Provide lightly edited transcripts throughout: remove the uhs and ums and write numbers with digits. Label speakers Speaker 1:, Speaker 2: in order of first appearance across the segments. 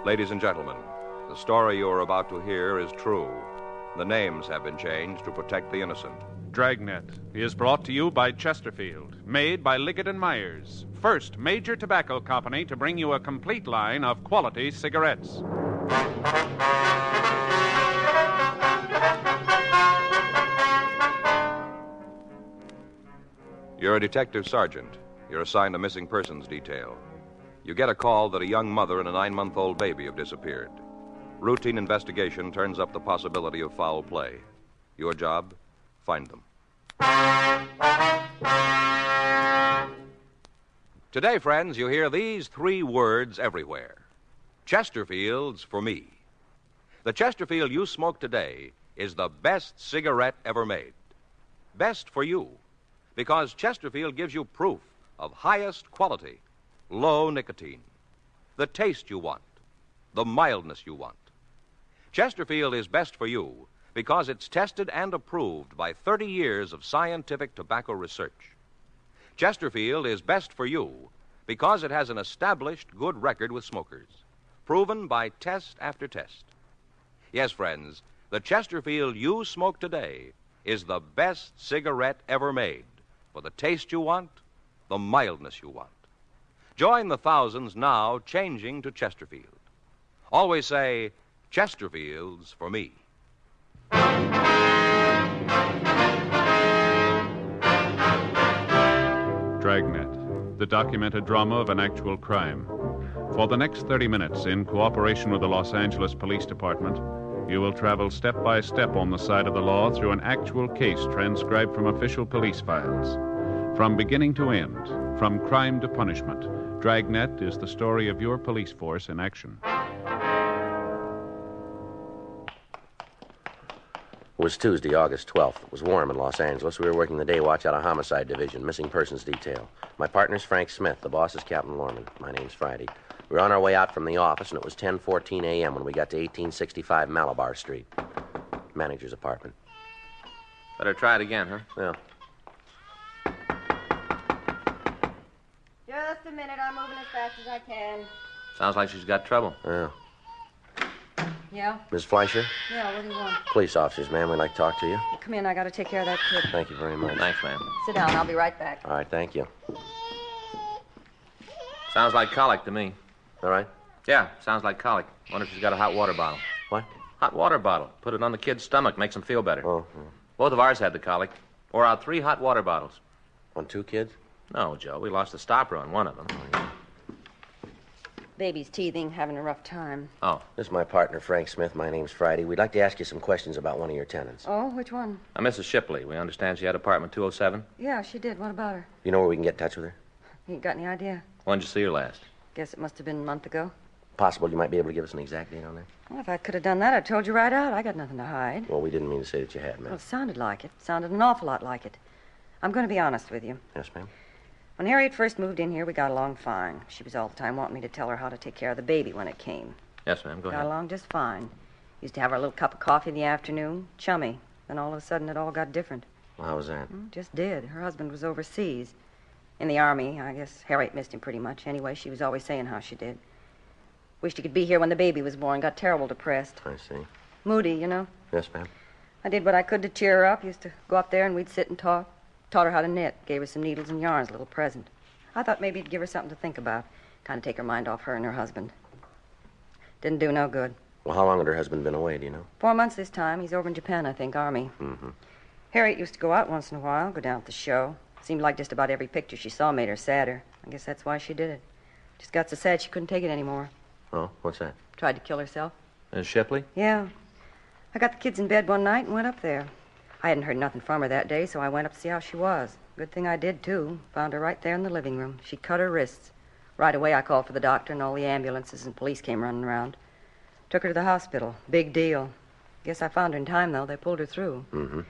Speaker 1: Ladies and gentlemen, the story you are about to hear is true. The names have been changed to protect the innocent.
Speaker 2: Dragnet is brought to you by Chesterfield, made by Liggett & Myers, first major tobacco company to bring you a complete line of quality cigarettes.
Speaker 1: You're a detective sergeant. You're assigned a missing persons detail. You get a call that a young mother and a 9-month-old baby have disappeared. Routine investigation turns up the possibility of foul play. Your job? Find them. Today, friends, you hear these 3 words everywhere. Chesterfield's for me. The Chesterfield you smoke today is the best cigarette ever made. Best for you, because Chesterfield gives you proof of highest quality, low nicotine, the taste you want, the mildness you want. Chesterfield is best for you because it's tested and approved by 30 years of scientific tobacco research. Chesterfield is best for you because it has an established good record with smokers, proven by test after test. Yes, friends, the Chesterfield you smoke today is the best cigarette ever made for the taste you want, the mildness you want. Join the thousands now changing to Chesterfield. Always say, Chesterfield's for me.
Speaker 2: Dragnet, the documented drama of an actual crime. For the next 30 minutes, in cooperation with the Los Angeles Police Department, you will travel step by step on the side of the law through an actual case transcribed from official police files. From beginning to end, from crime to punishment, Dragnet is the story of your police force in action.
Speaker 3: It was Tuesday, August 12th. It was warm in Los Angeles. We were working the day watch out of Homicide Division, missing persons detail. My partner's Frank Smith. The boss is Captain Lorman. My name's Friday. We were on our way out from the office, and it was 10:14 a.m. when we got to 1865 Malabar Street. Manager's apartment.
Speaker 4: Better try it again, huh?
Speaker 3: Yeah.
Speaker 5: Just a minute. I'm moving as fast as I can.
Speaker 4: Sounds like she's got trouble.
Speaker 3: Yeah.
Speaker 5: Yeah?
Speaker 3: Ms. Fleischer?
Speaker 5: Yeah, what do you want?
Speaker 3: Police officers, ma'am. We'd like to talk to you.
Speaker 5: Come in. I got to take care of that kid.
Speaker 3: Thank you very much.
Speaker 4: Thanks, ma'am.
Speaker 5: Sit down. I'll be right back.
Speaker 3: All right, thank you.
Speaker 4: Sounds like colic to me.
Speaker 3: All right.
Speaker 4: Yeah, sounds like colic. Wonder if she's got a hot water bottle.
Speaker 3: What?
Speaker 4: Hot water bottle. Put it on the kid's stomach. Makes him feel better.
Speaker 3: Oh.
Speaker 4: Both of ours had the colic. Wore out 3 hot water bottles.
Speaker 3: On 2 kids?
Speaker 4: No, Joe. We lost the stopper on one of them.
Speaker 5: Baby's teething, having a rough time.
Speaker 4: Oh.
Speaker 3: This is my partner, Frank Smith. My name's Friday. We'd like to ask you some questions about one of your tenants.
Speaker 5: Oh, which one?
Speaker 4: Mrs. Shipley. We understand she had apartment 207.
Speaker 5: Yeah, she did. What about her?
Speaker 3: You know where we can get in touch with her?
Speaker 5: You got any idea?
Speaker 4: When'd you see her last?
Speaker 5: Guess it must have been a month ago.
Speaker 3: Possible you might be able to give us an exact date on that?
Speaker 5: Well, if I could have done that, I told you right out. I got nothing to hide.
Speaker 3: Well, we didn't mean to say that you had,
Speaker 5: Well,
Speaker 3: ma'am.
Speaker 5: it sounded like it. Sounded an awful lot like it. I'm going to be honest with you.
Speaker 3: Yes, ma'am.
Speaker 5: When Harriet first moved in here, we got along fine. She was all the time wanting me to tell her how to take care of the baby when it came.
Speaker 4: Yes, ma'am. Go
Speaker 5: Got
Speaker 4: ahead.
Speaker 5: along just fine. Used to have our little cup of coffee in the afternoon. Chummy. Then all of a sudden, it all got different.
Speaker 3: Well, how was that?
Speaker 5: Just did. Her husband was overseas. In the Army. I guess Harriet missed him pretty much. Anyway, she was always saying how she did. Wished he could be here when the baby was born. Got terrible depressed.
Speaker 3: I see.
Speaker 5: Moody, you know.
Speaker 3: Yes, ma'am.
Speaker 5: I did what I could to cheer her up. Used to go up there and we'd sit and talk. Taught her how to knit. Gave her some needles and yarns, a little present. I thought maybe it'd give her something to think about. Kind of take her mind off her and her husband. Didn't do no good.
Speaker 3: Well, how long had her husband been away, do you know?
Speaker 5: 4 months this time. He's over in Japan, I think, Army.
Speaker 3: Mm-hmm.
Speaker 5: Harriet used to go out once in a while, go down to the show. Seemed like just about every picture she saw made her sadder. I guess that's why she did it. Just got so sad she couldn't take it anymore.
Speaker 3: Oh, what's that?
Speaker 5: Tried to kill herself.
Speaker 4: Shipley?
Speaker 5: Yeah. I got the kids in bed one night and went up there. I hadn't heard nothing from her that day, so I went up to see how she was. Good thing I did, too. Found her right there in the living room. She'd cut her wrists. Right away, I called for the doctor, and all the ambulances and police came running around. Took her to the hospital. Big deal. Guess I found her in time, though. They pulled her through.
Speaker 3: Mm-hmm.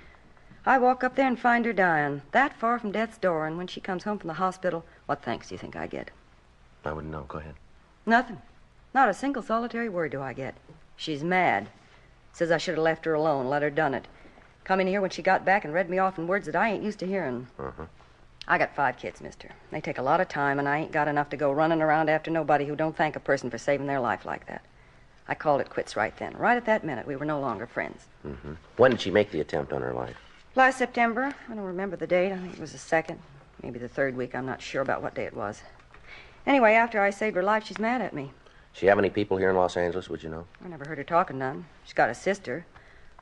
Speaker 5: I walk up there and find her dying, that far from death's door, and when she comes home from the hospital, what thanks do you think I get?
Speaker 3: I wouldn't know. Go ahead.
Speaker 5: Nothing. Not a single solitary word do I get. She's mad. Says I should have left her alone, let her done it. Come in here when she got back and read me off in words that I ain't used to hearing.
Speaker 3: Uh-huh.
Speaker 5: I got 5 kids, mister. They take a lot of time, and I ain't got enough to go running around after nobody who don't thank a person for saving their life like that. I called it quits right then. Right at that minute, we were no longer friends.
Speaker 3: Mm-hmm. When did she make the attempt on her life?
Speaker 5: Last September. I don't remember the date. I think it was the 2nd, maybe the 3rd week. I'm not sure about what day it was. Anyway, after I saved her life, she's mad at me.
Speaker 3: She have any people here in Los Angeles, would you know?
Speaker 5: I never heard her talking none. She's got a sister.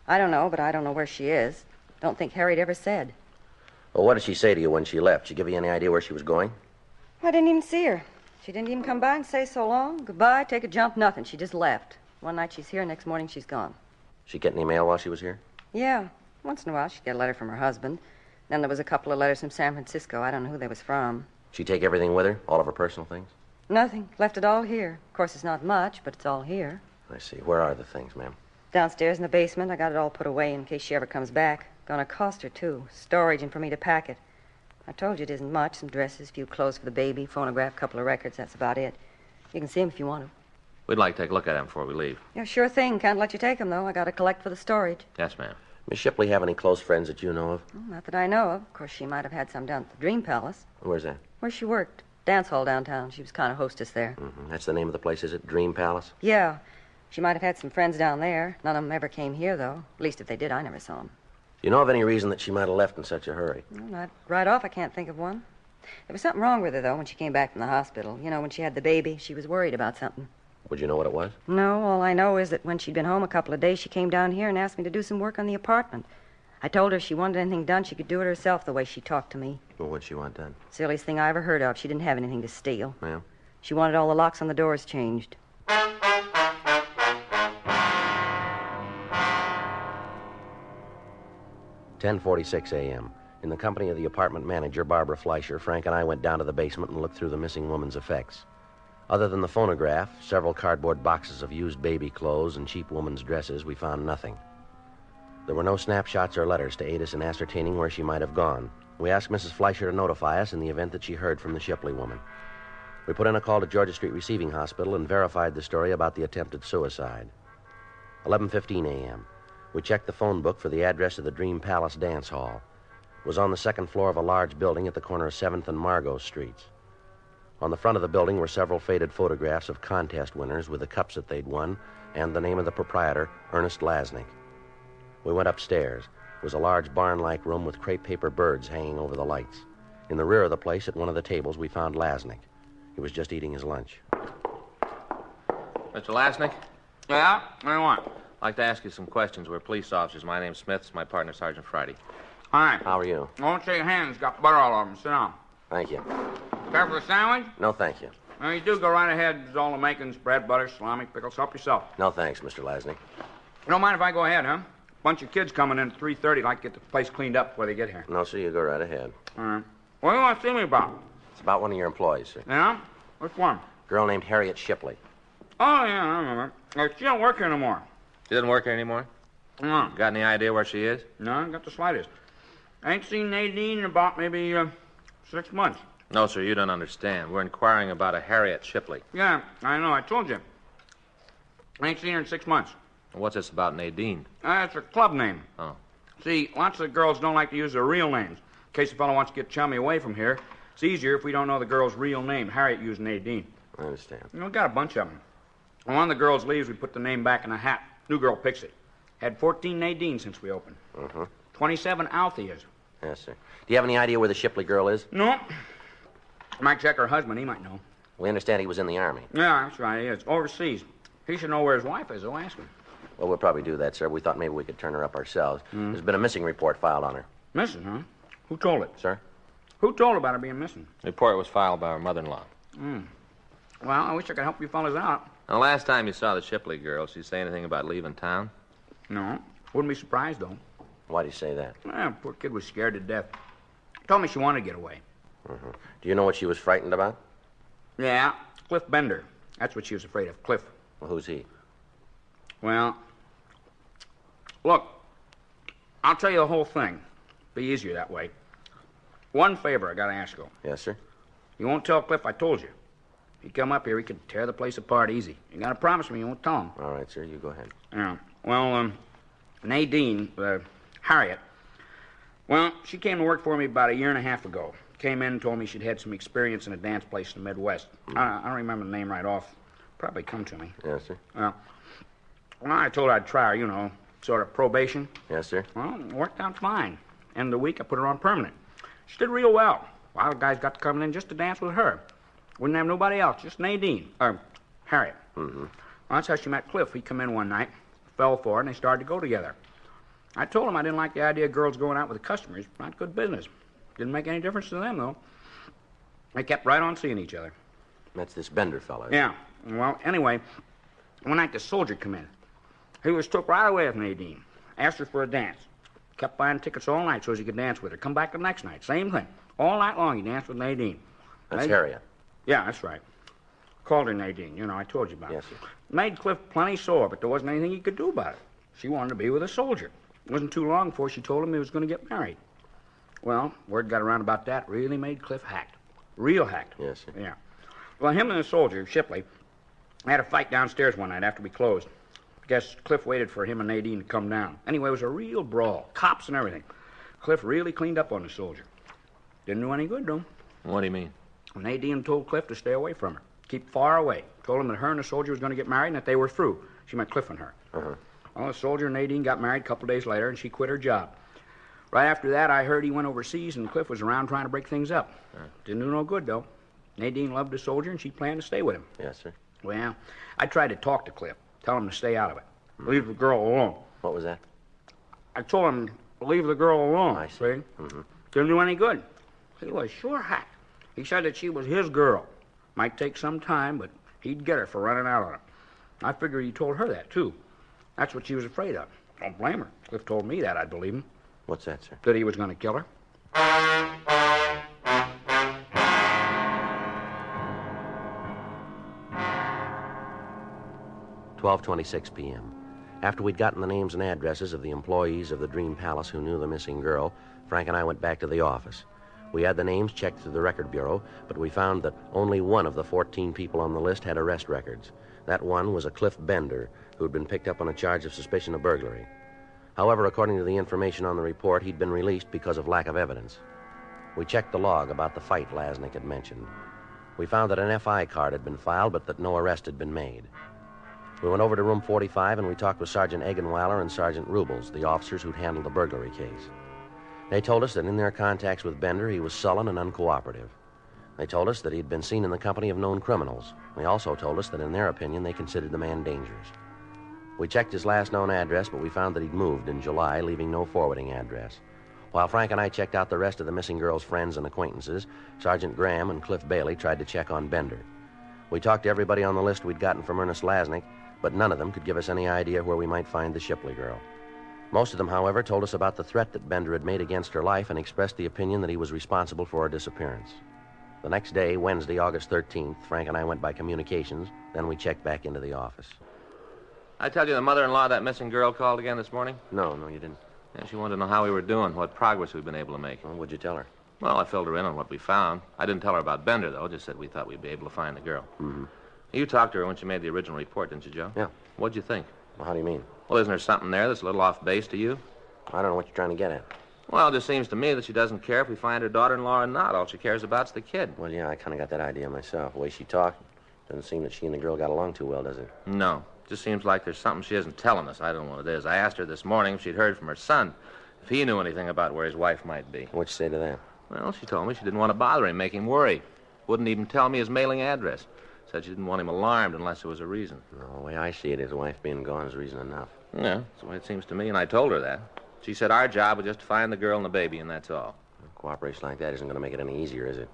Speaker 5: I don't know, but I don't know where she is. Don't think Harriet ever said.
Speaker 3: Well, what did she say to you when she left? She give you any idea where she was going?
Speaker 5: I didn't even see her. She didn't even come by and say so long, goodbye, take a jump, nothing. She just left. One night she's here, next morning she's gone.
Speaker 3: She get any mail while she was here?
Speaker 5: Yeah. Once in a while she'd get a letter from her husband. Then there was a couple of letters from San Francisco. I don't know who they was from.
Speaker 3: She take everything with her? All of her personal things?
Speaker 5: Nothing. Left it all here. Of course, it's not much, but it's all here.
Speaker 3: I see. Where are the things, ma'am?
Speaker 5: Downstairs in the basement. I got it all put away in case she ever comes back. Gonna cost her, too. Storage and for me to pack it. I told you it isn't much. Some dresses, a few clothes for the baby, phonograph, couple of records. That's about it. You can see them if you want to.
Speaker 4: We'd like to take a look at them before we leave.
Speaker 5: Yeah, sure thing. Can't let you take them, though. I gotta collect for the storage.
Speaker 4: Yes, ma'am.
Speaker 3: Miss Shipley have any close friends that you know of?
Speaker 5: Well, not that I know of. Of course, she might have had some down at the Dream Palace.
Speaker 3: Where's that?
Speaker 5: Where she worked. Dance hall downtown. She was kind of hostess there.
Speaker 3: Mm-hmm. That's the name of the place, is it? Dream Palace?
Speaker 5: Yeah. She might have had some friends down there. None of them ever came here, though. At least if they did, I never saw them.
Speaker 3: Do you know of any reason that she might have left in such a hurry?
Speaker 5: Well, not right off, I can't think of one. There was something wrong with her, though, when she came back from the hospital. You know, when she had the baby, she was worried about something.
Speaker 3: Would you know what it was?
Speaker 5: No, all I know is that when she'd been home a couple of days, she came down here and asked me to do some work on the apartment. I told her if she wanted anything done, she could do it herself the way she talked to me.
Speaker 3: Well, what'd she want done?
Speaker 5: Silliest thing I ever heard of. She didn't have anything to steal.
Speaker 3: Well?
Speaker 5: She wanted all the locks on the doors changed.
Speaker 3: 10:46 a.m. In the company of the apartment manager, Barbara Fleischer, Frank and I went down to the basement and looked through the missing woman's effects. Other than the phonograph, several cardboard boxes of used baby clothes, and cheap woman's dresses, we found nothing. There were no snapshots or letters to aid us in ascertaining where she might have gone. We asked Mrs. Fleischer to notify us in the event that she heard from the Shipley woman. We put in a call to Georgia Street Receiving Hospital and verified the story about the attempted suicide. 11:15 a.m. We checked the phone book for the address of the Dream Palace Dance Hall. It was on the second floor of a large building at the corner of 7th and Margot Streets. On the front of the building were several faded photographs of contest winners with the cups that they'd won and the name of the proprietor, Ernest Lasnik. We went upstairs. It was a large barn-like room with crepe paper birds hanging over the lights. In the rear of the place, at one of the tables, we found Lasnik. He was just eating his lunch.
Speaker 4: Mr. Lasnik?
Speaker 6: Yeah? What do you want?
Speaker 4: I'd like to ask you some questions. We're police officers. My name's Smith. It's my partner, Sergeant Friday.
Speaker 6: Hi.
Speaker 3: How are you?
Speaker 6: Don't shake hands. Got butter all over them. Sit down.
Speaker 3: Thank you.
Speaker 6: Care for a sandwich?
Speaker 3: No, thank you.
Speaker 6: Well, you do go right ahead. There's all the makings. Bread, butter, salami, pickles. Help yourself.
Speaker 3: No, thanks, Mr. Lasnik.
Speaker 6: You don't mind if I go ahead, huh? Bunch of kids coming in at 3:30. Like to get the place cleaned up before they get here.
Speaker 3: No, sir, you go right ahead.
Speaker 6: All right. What do you want to see me about?
Speaker 3: It's about one of your employees, sir.
Speaker 6: Yeah? Which one?
Speaker 3: Girl named Harriet Shipley.
Speaker 6: Oh, yeah, I remember. She don't work here no more.
Speaker 4: She doesn't work here anymore?
Speaker 6: No.
Speaker 4: Got any idea where she is?
Speaker 6: No, I got the slightest. I ain't seen Nadine in about maybe 6 months.
Speaker 4: No, sir, you don't understand. We're inquiring about a Harriet Shipley.
Speaker 6: Yeah, I know. I told you. I ain't seen her in 6 months.
Speaker 4: What's this about Nadine?
Speaker 6: That's her club name.
Speaker 4: Oh.
Speaker 6: See, lots of girls don't like to use their real names. In case a fellow wants to get chummy away from here, it's easier if we don't know the girl's real name. Harriet used Nadine.
Speaker 3: I understand.
Speaker 6: You know, we got a bunch of them. When one of the girls leaves, we put the name back in a hat. New girl picks it. Had 14 Nadine since we opened. 27 Altheas.
Speaker 3: Yes, sir. Do you have any idea where the Shipley girl is?
Speaker 6: No. Might check her husband. He might know.
Speaker 3: We understand he was in the Army.
Speaker 6: Yeah, that's right. He is. Overseas. He should know where his wife is, though. Ask him.
Speaker 3: Well, we'll probably do that, sir. We thought maybe we could turn her up ourselves. There's been a missing report filed on her.
Speaker 6: Missing, huh? Who told it?
Speaker 3: Sir?
Speaker 6: Who told about her being missing?
Speaker 4: The report was filed by our mother-in-law.
Speaker 6: Well, I wish I could help you fellas out.
Speaker 4: Now, last time you saw the Shipley girl, she say anything about leaving town?
Speaker 6: No. Wouldn't be surprised, though.
Speaker 3: Why do you say that?
Speaker 6: Poor kid was scared to death. Told me she wanted to get away.
Speaker 3: Do you know what she was frightened about?
Speaker 6: Yeah, Cliff Bender. That's what she was afraid of, Cliff.
Speaker 3: Well, who's he?
Speaker 6: Well, look, I'll tell you the whole thing. Be easier that way. One favor I gotta ask you.
Speaker 3: Yes, sir.
Speaker 6: You won't tell Cliff I told you. If he come up here, he could tear the place apart easy. You gotta promise me you won't tell him.
Speaker 3: All right, sir. You go ahead.
Speaker 6: Yeah. Well, Nadine, Harriet, well, she came to work for me about 1.5 years ago. Came in and told me she'd had some experience in a dance place in the Midwest. I don't remember the name right off. Probably come to me.
Speaker 3: Yes, sir.
Speaker 6: Well, Well, I told her I'd try her, sort of probation.
Speaker 3: Yes, sir.
Speaker 6: Well, it worked out fine. End of the week, I put her on permanent. She did real well. A lot of guys got to come in just to dance with her. Wouldn't have nobody else, just Nadine. Harriet.
Speaker 3: Mm-hmm.
Speaker 6: Well, that's how she met Cliff. He come in one night, fell for her, and they started to go together. I told him I didn't like the idea of girls going out with the customers. Not good business. Didn't make any difference to them, though. They kept right on seeing each other.
Speaker 3: That's this Bender fellow.
Speaker 6: Yeah. Well, anyway, one night the soldier come in. He was took right away with Nadine. Asked her for a dance. Kept buying tickets all night so as he could dance with her. Come back the next night. Same thing. All night long he danced with Nadine.
Speaker 3: That's Harriet.
Speaker 6: Yeah, that's right. Called her Nadine. I told you about it.
Speaker 3: Yes, sir.
Speaker 6: Made Cliff plenty sore, but there wasn't anything he could do about it. She wanted to be with a soldier. It wasn't too long before she told him he was going to get married. Well, word got around about that. Really made Cliff hacked. Real hacked.
Speaker 3: Yes, sir.
Speaker 6: Yeah. Well, him and the soldier, Shipley, had a fight downstairs one night after we closed. I guess Cliff waited for him and Nadine to come down. Anyway, it was a real brawl. Cops and everything. Cliff really cleaned up on the soldier. Didn't do any good, though.
Speaker 4: What do you mean?
Speaker 6: Nadine told Cliff to stay away from her. Keep far away. Told him that her and the soldier was going to get married and that they were through. She meant Cliff and her.
Speaker 3: Uh-huh.
Speaker 6: Well, the soldier and Nadine got married a couple days later, and she quit her job. Right after that, I heard he went overseas, and Cliff was around trying to break things up. Didn't do no good, though. Nadine loved the soldier, and she planned to stay with him.
Speaker 3: Yes, sir.
Speaker 6: Well, I tried to talk to Cliff, tell him to stay out of it. Leave the girl alone.
Speaker 3: What was that?
Speaker 6: I told him to leave the girl alone.
Speaker 3: I see.
Speaker 6: Mm-hmm. Didn't do any good. He was sure hacked. He said that she was his girl. Might take some time, but he'd get her for running out on him. I figured he told her that, too. That's what she was afraid of. Don't blame her. Cliff told me that, I'd believe him.
Speaker 3: What's that, sir?
Speaker 6: That he was going to kill her.
Speaker 3: 12:26 p.m. After we'd gotten the names and addresses of the employees of the Dream Palace who knew the missing girl, Frank and I went back to the office. We had the names checked through the record bureau, but we found that only one of the 14 people on the list had arrest records. That one was a Cliff Bender, who'd been picked up on a charge of suspicion of burglary. However, according to the information on the report, he'd been released because of lack of evidence. We checked the log about the fight Lasnik had mentioned. We found that an FI card had been filed, but that no arrest had been made. We went over to room 45 and we talked with Sergeant Eggenweiler and Sergeant Rubles, the officers who'd handled the burglary case. They told us that in their contacts with Bender, he was sullen and uncooperative. They told us that he'd been seen in the company of known criminals. They also told us that in their opinion, they considered the man dangerous. We checked his last known address, but we found that he'd moved in July, leaving no forwarding address. While Frank and I checked out the rest of the missing girl's friends and acquaintances, Sergeant Graham and Cliff Bailey tried to check on Bender. We talked to everybody on the list we'd gotten from Ernest Lasnik, but none of them could give us any idea where we might find the Shipley girl. Most of them, however, told us about the threat that Bender had made against her life and expressed the opinion that he was responsible for her disappearance. The next day, Wednesday, August 13th, Frank and I went by communications, then we checked back into the office.
Speaker 4: I tell you the mother-in-law of that missing girl called again this morning?
Speaker 3: No, you didn't.
Speaker 4: Yeah, she wanted to know how we were doing, what progress we've been able to make.
Speaker 3: Well, what'd you tell her?
Speaker 4: Well, I filled her in on what we found. I didn't tell her about Bender, though. Just said we thought we'd be able to find the girl.
Speaker 3: Mm-hmm.
Speaker 4: You talked to her when she made the original report, didn't you, Joe?
Speaker 3: Yeah.
Speaker 4: What'd you think?
Speaker 3: Well, how do you mean?
Speaker 4: Well, isn't there something there that's a little off base to you?
Speaker 3: I don't know what you're trying to get at.
Speaker 4: Well, it just seems to me that she doesn't care if we find her daughter-in-law or not. All she cares about's the kid.
Speaker 3: Well, yeah, I kind of got that idea myself. The way she talked, doesn't seem that she and the girl got along too well, does it?
Speaker 4: No. Just seems like there's something she isn't telling us. I don't know what it is. I asked her this morning if she'd heard from her son, if he knew anything about where his wife might be.
Speaker 3: What'd you say to that?
Speaker 4: Well, she told me she didn't want to bother him, make him worry. Wouldn't even tell me his mailing address. Said she didn't want him alarmed unless there was a reason.
Speaker 3: No, the way I see it, his wife being gone is reason enough.
Speaker 4: Yeah, that's the way it seems to me, and I told her that. She said our job was just to find the girl and the baby, and that's all.
Speaker 3: Cooperation like that isn't going to make it any easier, is it?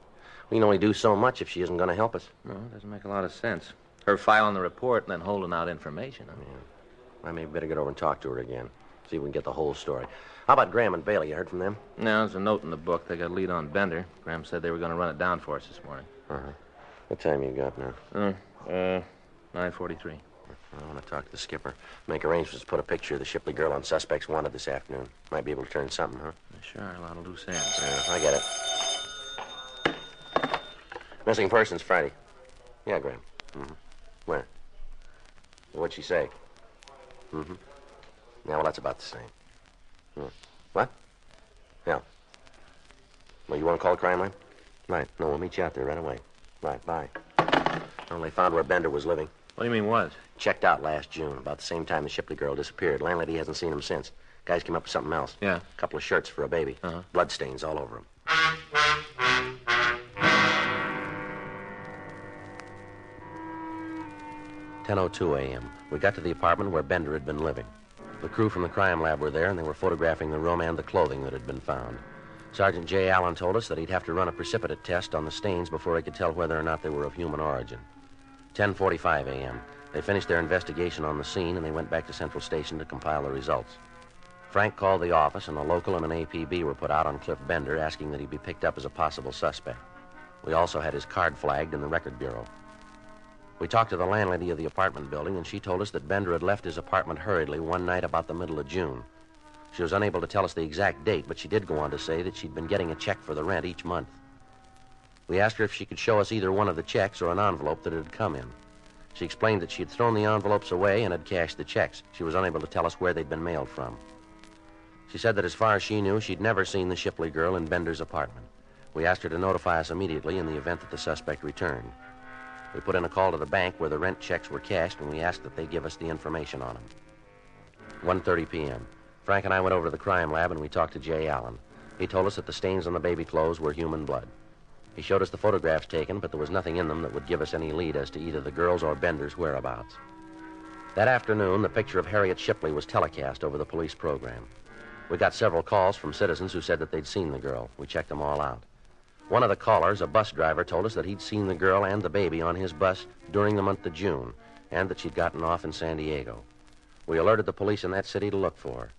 Speaker 3: We can only do so much if she isn't going to help us.
Speaker 4: No, it doesn't make a lot of sense. Her filing the report and then holding out information.
Speaker 3: Yeah. I may better get over and talk to her again. See if we can get the whole story. How about Graham and Bailey? You heard from them?
Speaker 4: No, there's a note in the book. They got a lead on Bender. Graham said they were going to run it down for us this morning.
Speaker 3: Uh-huh. What time you got now?
Speaker 4: 9:43.
Speaker 3: I want to talk to the skipper. Make arrangements to put a picture of the Shipley girl on Suspects Wanted this afternoon. Might be able to turn something, huh?
Speaker 4: Sure, a lot of loose ends.
Speaker 3: I get it. Missing persons Friday. Yeah, Graham. Mm-hmm. Where? What'd she say? Mm-hmm. Yeah, well, that's about the same. Yeah. What? Yeah. Well, you want to call the crime line? Right. No, we'll meet you out there right away. Right, bye. Well, they found where Bender was living.
Speaker 4: What do you mean, was?
Speaker 3: Checked out last June, about the same time the Shipley girl disappeared. Landlady hasn't seen him since. Guys came up with something else.
Speaker 4: Yeah.
Speaker 3: A couple of shirts for a baby.
Speaker 4: Uh-huh.
Speaker 3: Bloodstains all over him. 10:02 a.m. We got to the apartment where Bender had been living. The crew from the crime lab were there, and they were photographing the room and the clothing that had been found. Sergeant J. Allen told us that he'd have to run a precipitate test on the stains before he could tell whether or not they were of human origin. 10:45 a.m. They finished their investigation on the scene, and they went back to Central Station to compile the results. Frank called the office, and a local and an APB were put out on Cliff Bender, asking that he be picked up as a possible suspect. We also had his card flagged in the record bureau. We talked to the landlady of the apartment building, and she told us that Bender had left his apartment hurriedly one night about the middle of June. She was unable to tell us the exact date, but she did go on to say that she'd been getting a check for the rent each month. We asked her if she could show us either one of the checks or an envelope that it had come in. She explained that she had thrown the envelopes away and had cashed the checks. She was unable to tell us where they'd been mailed from. She said that as far as she knew, she'd never seen the Shipley girl in Bender's apartment. We asked her to notify us immediately in the event that the suspect returned. We put in a call to the bank where the rent checks were cashed, and we asked that they give us the information on them. 1:30 p.m. Frank and I went over to the crime lab, and we talked to Jay Allen. He told us that the stains on the baby clothes were human blood. He showed us the photographs taken, but there was nothing in them that would give us any lead as to either the girl's or Bender's whereabouts. That afternoon, the picture of Harriet Shipley was telecast over the police program. We got several calls from citizens who said that they'd seen the girl. We checked them all out. One of the callers, a bus driver, told us that he'd seen the girl and the baby on his bus during the month of June, and that she'd gotten off in San Diego. We alerted the police in that city to look for her.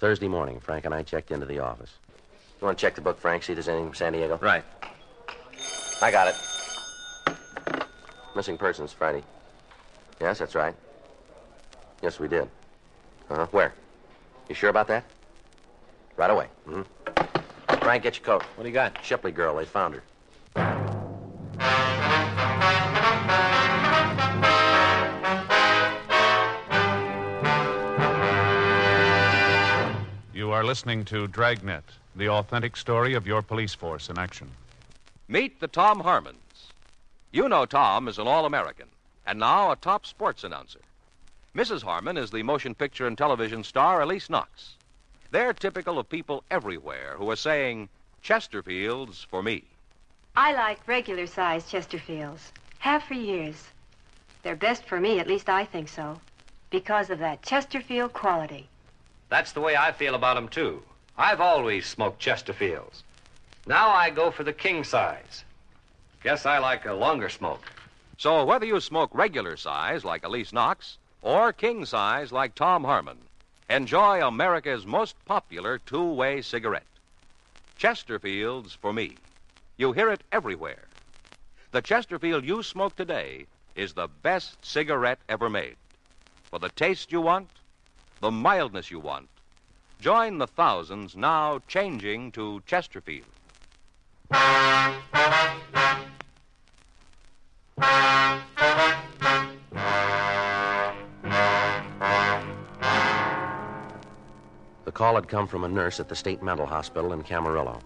Speaker 3: Thursday morning, Frank and I checked into the office. You want to check the book, Frank, see if there's anything from San Diego?
Speaker 4: Right.
Speaker 3: I got it. Missing persons, Friday. Yes, that's right. Yes, we did. Uh-huh. Where? You sure about that? Right away. Mm-hmm. Frank, get your coat.
Speaker 4: What do you got?
Speaker 3: Shipley girl, they found her.
Speaker 2: You are listening to Dragnet, the authentic story of your police force in action.
Speaker 1: Meet the Tom Harmons. You know Tom is an All-American, and now a top sports announcer. Mrs. Harmon is the motion picture and television star Elise Knox. They're typical of people everywhere who are saying, Chesterfields for me.
Speaker 7: I like regular-sized Chesterfields. Have for years. They're best for me, at least I think so, because of that Chesterfield quality.
Speaker 8: That's the way I feel about 'em, too. I've always smoked Chesterfields. Now I go for the king size. Guess I like a longer smoke.
Speaker 1: So whether you smoke regular size like Elise Knox or king size like Tom Harmon, enjoy America's most popular two-way cigarette. Chesterfields for me. You hear it everywhere. The Chesterfield you smoke today is the best cigarette ever made. For the taste you want, the mildness you want, join the thousands now changing to Chesterfield.
Speaker 3: The call had come from a nurse at the State Mental Hospital in Camarillo.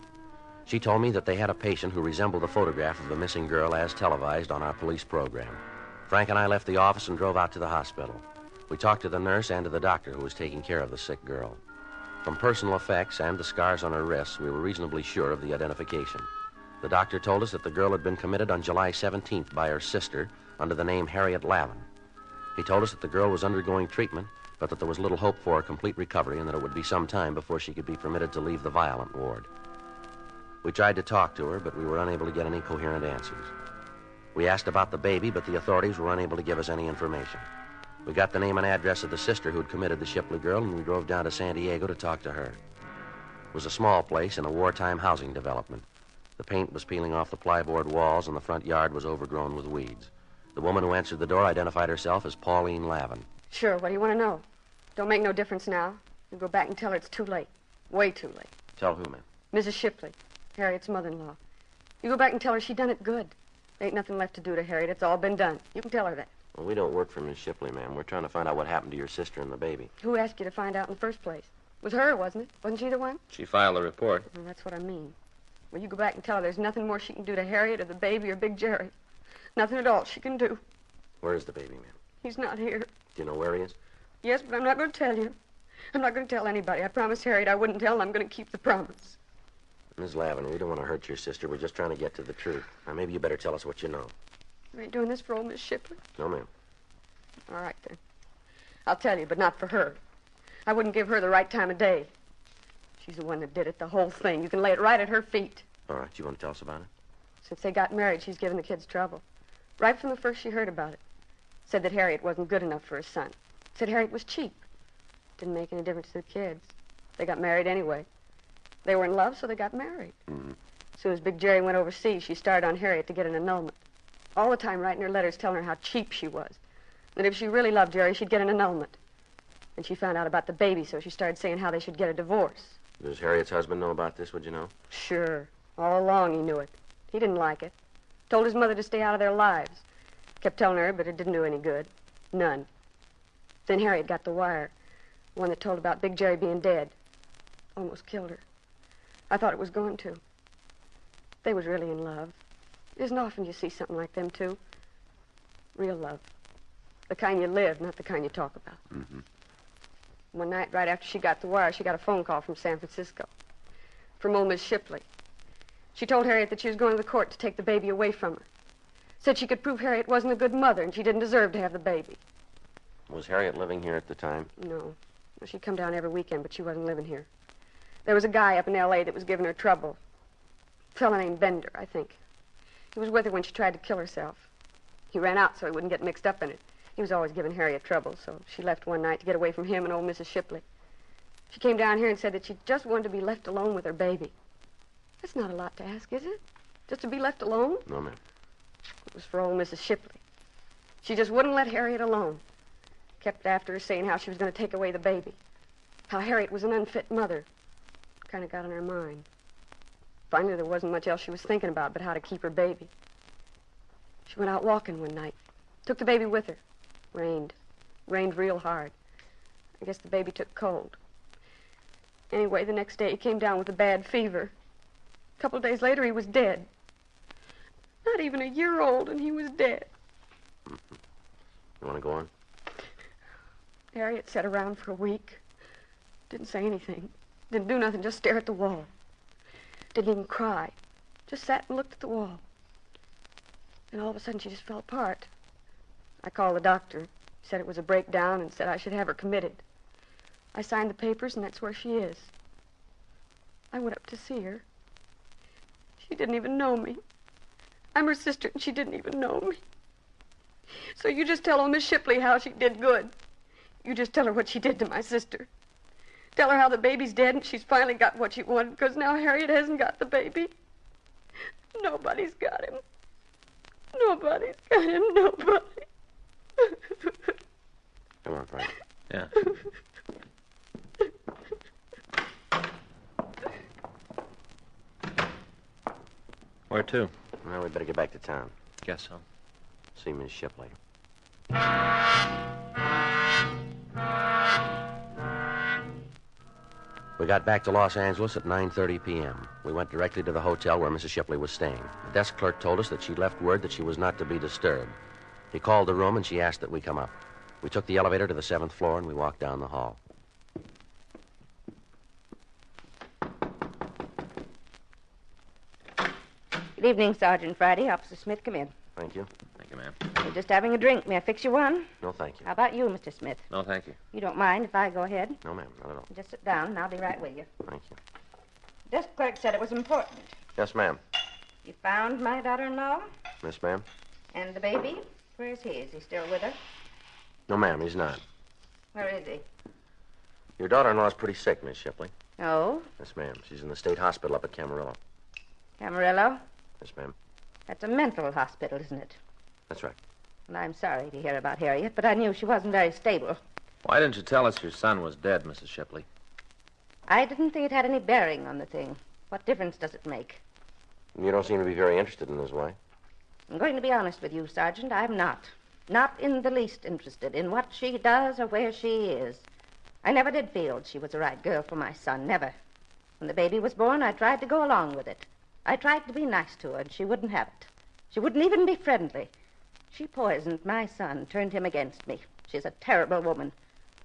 Speaker 3: She told me that they had a patient who resembled the photograph of the missing girl as televised on our police program. Frank and I left the office and drove out to the hospital. We talked to the nurse and to the doctor who was taking care of the sick girl. From personal effects and the scars on her wrists, we were reasonably sure of the identification. The doctor told us that the girl had been committed on July 17th by her sister under the name Harriet Lavin. He told us that the girl was undergoing treatment, but that there was little hope for a complete recovery and that it would be some time before she could be permitted to leave the violent ward. We tried to talk to her, but we were unable to get any coherent answers. We asked about the baby, but the authorities were unable to give us any information. We got the name and address of the sister who had committed the Shipley girl, and we drove down to San Diego to talk to her. It was a small place in a wartime housing development. The paint was peeling off the plyboard walls, and the front yard was overgrown with weeds. The woman who answered the door identified herself as Pauline Lavin.
Speaker 9: Sure, what do you want to know? Don't make no difference now. You go back and tell her it's too late. Way too late.
Speaker 3: Tell who, ma'am?
Speaker 9: Mrs. Shipley, Harriet's mother-in-law. You go back and tell her she done it good. There ain't nothing left to do to Harriet. It's all been done. You can tell her that.
Speaker 3: Well, we don't work for Miss Shipley, ma'am. We're trying to find out what happened to your sister and the baby.
Speaker 9: Who asked you to find out in the first place? It was her, wasn't it? Wasn't she the one?
Speaker 4: She filed a report.
Speaker 9: Well, that's what I mean. Well, you go back and tell her there's nothing more she can do to Harriet or the baby or Big Jerry. Nothing at all she can do.
Speaker 3: Where is the baby, ma'am?
Speaker 9: He's not here.
Speaker 3: Do you know where he is?
Speaker 9: Yes, but I'm not going to tell you. I'm not going to tell anybody. I promised Harriet I wouldn't tell, and I'm going to keep the promise.
Speaker 3: Miss Lavin, we don't want to hurt your sister. We're just trying to get to the truth. Now, maybe you better tell us what you know.
Speaker 9: You ain't doing this for old Miss Shipley?
Speaker 3: No, ma'am.
Speaker 9: All right, then. I'll tell you, but not for her. I wouldn't give her the right time of day. She's the one that did it, the whole thing. You can lay it right at her feet.
Speaker 3: All right, you want to tell us about it?
Speaker 9: Since they got married, she's given the kids trouble. Right from the first she heard about it. Said that Harriet wasn't good enough for her son. Said Harriet was cheap. Didn't make any difference to the kids. They got married anyway. They were in love, so they got married.
Speaker 3: Mm-hmm.
Speaker 9: As soon as Big Jerry went overseas, she started on Harriet to get an annulment. All the time writing her letters telling her how cheap she was. That if she really loved Jerry, she'd get an annulment. And she found out about the baby, so she started saying how they should get a divorce.
Speaker 3: Does Harriet's husband know about this, would you know?
Speaker 9: Sure. All along he knew it. He didn't like it. Told his mother to stay out of their lives. Kept telling her, but it didn't do any good. None. Then Harriet got the wire. The one that told about Big Jerry being dead. Almost killed her. I thought it was going to. They was really in love. It isn't often you see something like them, too. Real love. The kind you live, not the kind you talk about.
Speaker 3: Mm-hmm.
Speaker 9: One night, right after she got the wire, she got a phone call from San Francisco. From old Miss Shipley. She told Harriet that she was going to the court to take the baby away from her. Said she could prove Harriet wasn't a good mother and she didn't deserve to have the baby.
Speaker 3: Was Harriet living here at the time?
Speaker 9: No. Well, she'd come down every weekend, but she wasn't living here. There was a guy up in L.A. that was giving her trouble. A fellow named Bender, I think. He was with her when she tried to kill herself. He ran out so he wouldn't get mixed up in it. He was always giving Harriet trouble, so she left one night to get away from him and old Mrs. Shipley. She came down here and said that she just wanted to be left alone with her baby. That's not a lot to ask, is it? Just to be left alone?
Speaker 3: No, ma'am.
Speaker 9: It was for old Mrs. Shipley. She just wouldn't let Harriet alone. Kept after her saying how she was going to take away the baby. How Harriet was an unfit mother. Kind of got on her mind. Finally, there wasn't much else she was thinking about but how to keep her baby. She went out walking one night. Took the baby with her. Rained. Rained real hard. I guess the baby took cold. Anyway, the next day he came down with a bad fever. A couple of days later, he was dead. Not even a year old, and he was dead.
Speaker 3: Mm-hmm. You want to go on?
Speaker 9: Harriet sat around for a week. Didn't say anything. Didn't do nothing, just stare at the wall. Didn't even cry. Just sat and looked at the wall. And all of a sudden, she just fell apart. I called the doctor. He said it was a breakdown and said I should have her committed. I signed the papers, and that's where she is. I went up to see her. She didn't even know me. I'm her sister, and she didn't even know me. So you just tell old Miss Shipley how she did good. You just tell her what she did to my sister. Tell her how the baby's dead, and she's finally got what she wanted, because now Harriet hasn't got the baby. Nobody's got him. Nobody's got him, nobody.
Speaker 3: Come on, Frank.
Speaker 4: Yeah. Where to?
Speaker 3: Well, we better get back to town.
Speaker 4: Guess so.
Speaker 3: See Miss Shipley. We got back to Los Angeles at 9:30 p.m. We went directly to the hotel where Mrs. Shipley was staying. The desk clerk told us that she left word that she was not to be disturbed. He called the room and she asked that we come up. We took the elevator to the 7th floor and we walked down the hall.
Speaker 10: Good evening, Sergeant Friday. Officer Smith, come in.
Speaker 3: Thank you.
Speaker 4: Thank you, ma'am.
Speaker 10: We're just having a drink. May I fix you one?
Speaker 3: No, thank you.
Speaker 10: How about you, Mr. Smith?
Speaker 4: No, thank you.
Speaker 10: You don't mind if I go ahead?
Speaker 3: No, ma'am, not at all.
Speaker 10: Just sit down, and I'll be right with you.
Speaker 3: Thank you.
Speaker 10: Desk clerk said it was important.
Speaker 3: Yes, ma'am.
Speaker 10: You found my daughter-in-law?
Speaker 3: Yes, ma'am.
Speaker 10: And the baby? Where's he? Is he still with her?
Speaker 3: No, ma'am, he's not.
Speaker 10: Where is he?
Speaker 3: Your daughter-in-law's pretty sick, Miss Shipley.
Speaker 10: Oh?
Speaker 3: Yes, ma'am. She's in the state hospital up at Camarillo.
Speaker 10: Camarillo?
Speaker 3: Yes, ma'am.
Speaker 10: That's a mental hospital, isn't it?
Speaker 3: That's right.
Speaker 10: Well, I'm sorry to hear about Harriet, but I knew she wasn't very stable.
Speaker 4: Why didn't you tell us your son was dead, Mrs. Shipley?
Speaker 10: I didn't think it had any bearing on the thing. What difference does it make?
Speaker 3: You don't seem to be very interested in his wife.
Speaker 10: I'm going to be honest with you, Sergeant. I'm not. Not in the least interested in what she does or where she is. I never did feel she was the right girl for my son, never. When the baby was born, I tried to go along with it. I tried to be nice to her, and she wouldn't have it. She wouldn't even be friendly. She poisoned my son, turned him against me. She's a terrible woman.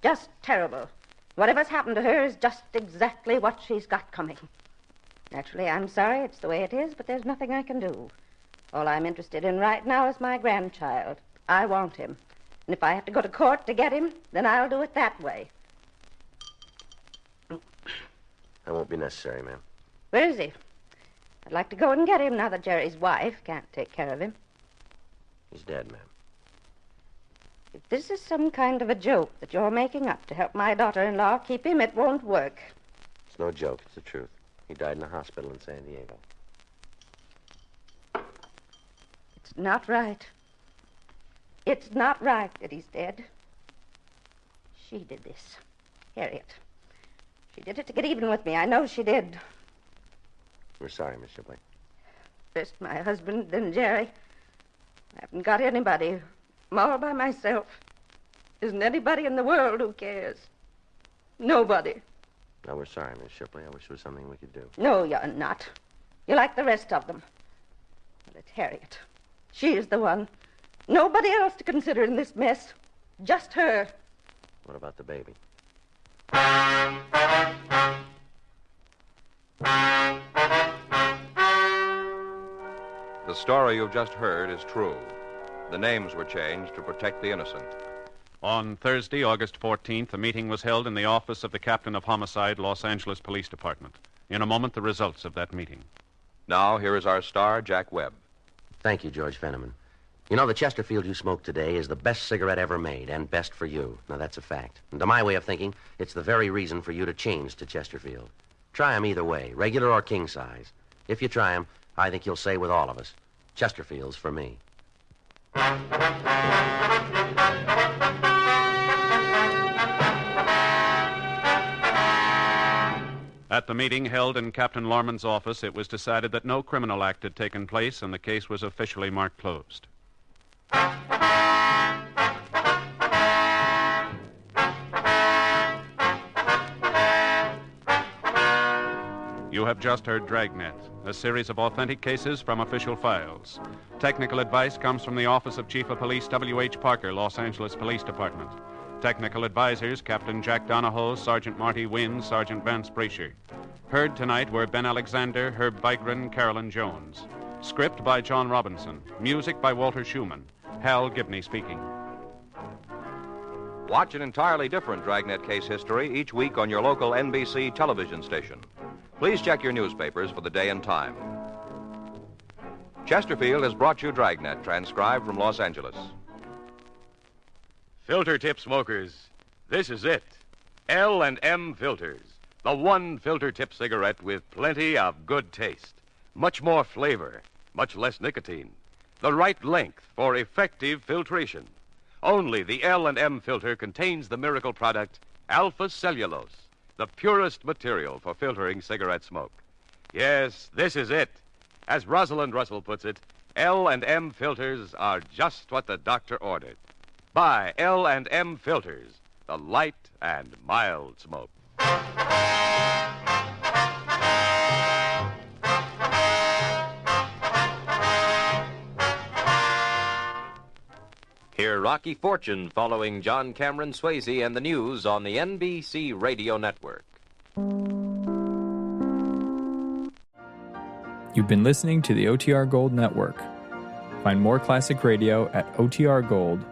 Speaker 10: Just terrible. Whatever's happened to her is just exactly what she's got coming. Naturally, I'm sorry it's the way it is, but there's nothing I can do. All I'm interested in right now is my grandchild. I want him. And if I have to go to court to get him, then I'll do it that way.
Speaker 3: That won't be necessary, ma'am.
Speaker 10: Where is he? I'd like to go and get him now that Jerry's wife can't take care of him.
Speaker 3: He's dead, ma'am.
Speaker 10: If this is some kind of a joke that you're making up to help my daughter-in-law keep him, it won't work.
Speaker 3: It's no joke. It's the truth. He died in a hospital in San Diego.
Speaker 10: It's not right. It's not right that he's dead. She did this. Harriet. She did it to get even with me. I know she did.
Speaker 3: We're sorry, Miss Shipley.
Speaker 10: First my husband, then Jerry. I haven't got anybody. I'm all by myself. Isn't anybody in the world who cares? Nobody.
Speaker 3: No, we're sorry, Miss Shipley. I wish there was something we could do.
Speaker 10: No, you're not. You're like the rest of them. But it's Harriet. She's the one. Nobody else to consider in this mess. Just her.
Speaker 3: What about the baby?
Speaker 1: The story you've just heard is true. The names were changed to protect the innocent.
Speaker 2: On Thursday, August 14th, a meeting was held in the office of the Captain of Homicide, Los Angeles Police Department. In a moment, the results of that meeting.
Speaker 1: Now, here is our star, Jack Webb.
Speaker 3: Thank you, George Fenneman. You know, the Chesterfield you smoked today is the best cigarette ever made, and best for you. Now, that's a fact. And to my way of thinking, it's the very reason for you to change to Chesterfield. Try 'em either way, regular or king size. If you try 'em, I think you'll say with all of us, Chesterfield's for me.
Speaker 2: At the meeting held in Captain Lorman's office, it was decided that no criminal act had taken place, and the case was officially marked closed. You have just heard Dragnet, a series of authentic cases from official files. Technical advice comes from the Office of Chief of Police W.H. Parker, Los Angeles Police Department. Technical advisors, Captain Jack Donahoe, Sergeant Marty Wynn, Sergeant Vance Brasher. Heard tonight were Ben Alexander, Herb Bygren, Carolyn Jones. Script by John Robinson. Music by Walter Schumann. Hal Gibney speaking.
Speaker 1: Watch an entirely different Dragnet case history each week on your local NBC television station. Please check your newspapers for the day and time. Chesterfield has brought you Dragnet, transcribed from Los Angeles.
Speaker 11: Filter tip smokers, this is it. L&M Filters, the one filter tip cigarette with plenty of good taste, much more flavor, much less nicotine, the right length for effective filtration. Only the L&M filter contains the miracle product alpha cellulose, the purest material for filtering cigarette smoke. Yes, this is it. As Rosalind Russell puts it, L&M filters are just what the doctor ordered. Buy L&M filters, the light and mild smoke.
Speaker 12: Hear Rocky Fortune following John Cameron Swayze and the news on the NBC Radio Network.
Speaker 13: You've been listening to the OTR Gold Network. Find more classic radio at otrgold.com.